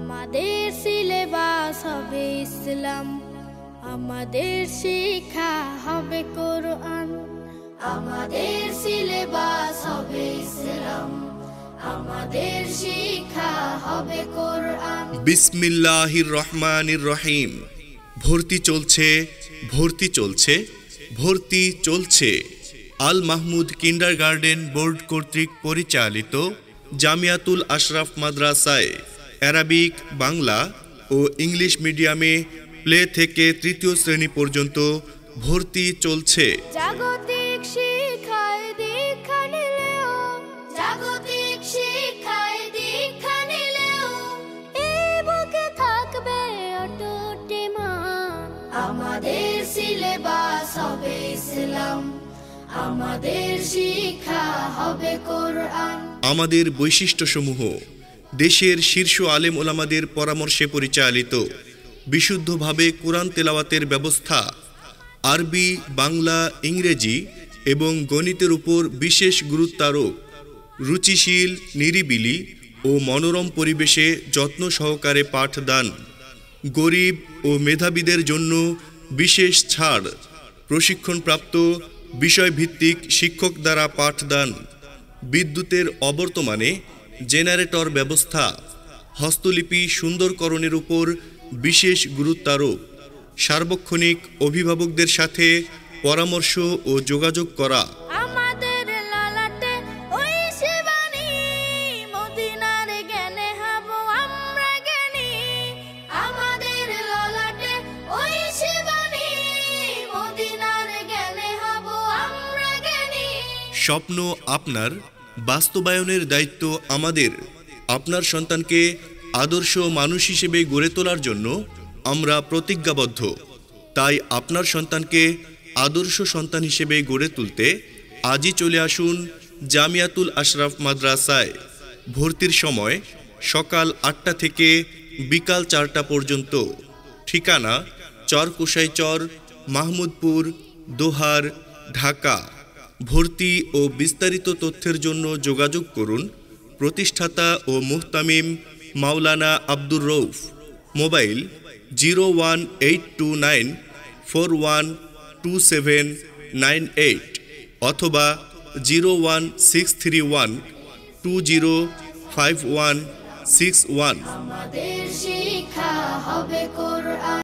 আমাদের সিলেবাস হবে ইসলাম, আমাদের শিক্ষা হবে কোরআন। আমাদের সিলেবাস হবে ইসলাম, আমাদের শিক্ষা হবে কোরআন। বিসমিল্লাহির রহমানির রহিম। ভর্তি চলছে, ভর্তি চলছে, ভর্তি চলছে। আল মাহমুদ কিন্ডারগার্টেন বোর্ড কর্তৃক পরিচালিত জামিয়াতুল আশরাফ মাদ্রাসায় অ্যারাবিক, বাংলা ও ইংলিশ মিডিয়ামে প্লে থেকে তৃতীয় শ্রেণী পর্যন্ত ভর্তি চলছে। জাগতিক শিক্ষায় দীক্ষা নিলেও, জাগতিক শিক্ষায় দীক্ষা নিলেও এই বুকে থাকবে অটুট ঈমান। আমাদের সিলেবাস হবে ইসলাম, আমাদের শিক্ষা হবে কোরআন। আমাদের বৈশিষ্ট্যসমূহ: দেশের শীর্ষ আলেম ওলামাদের পরামর্শে পরিচালিত বিশুদ্ধভাবে কোরআন তেলাওয়াতের ব্যবস্থা, আরবি, বাংলা, ইংরেজি এবং গণিতের উপর বিশেষ গুরুত্বারোপ, রুচিশীল, নিরিবিলি ও মনোরম পরিবেশে যত্ন সহকারে পাঠদান, গরিব ও মেধাবীদের জন্য বিশেষ ছাড়, প্রশিক্ষণপ্রাপ্ত বিষয়ভিত্তিক শিক্ষক দ্বারা পাঠদান, বিদ্যুতের অবর্তমানে জেনারেটর ব্যবস্থা, হস্তলিপি সুন্দরকরণের উপর বিশেষ গুরুত্বারোপ, সার্বক্ষণিক অভিভাবকদের সাথে পরামর্শ ও যোগাযোগ করা। আমাদের লালাটে ওই শিবানী, মদিনার জ্ঞানে হব আমরা জ্ঞানী। আমাদের লালাটে ওই শিবানী, মদিনার জ্ঞানে হব আমরা জ্ঞানী। স্বপ্ন আপনার, বাস্তবায়নের দায়িত্ব আমাদের। আপনার সন্তানকে আদর্শ মানুষ হিসেবে গড়ে তোলার জন্য আমরা প্রতিজ্ঞাবদ্ধ। তাই আপনার সন্তানকে আদর্শ সন্তান হিসেবে গড়ে তুলতে আজই চলে আসুন জামিয়াতুল আশরাফ মাদ্রাসায়। ভর্তির সময় সকাল 8টা থেকে বিকাল 4টা পর্যন্ত। ঠিকানা: চরকুশাইচর, মাহমুদপুর, দোহার, ঢাকা। ভর্তি ও বিস্তারিত তথ্যের জন্য যোগাযোগ করুন প্রতিষ্ঠাতা ও মুহতামিম মাওলানা আব্দুর রউফ। মোবাইল 01829412798 অথবা 01631205161। আমাদের শিক্ষা হবে কোরআন।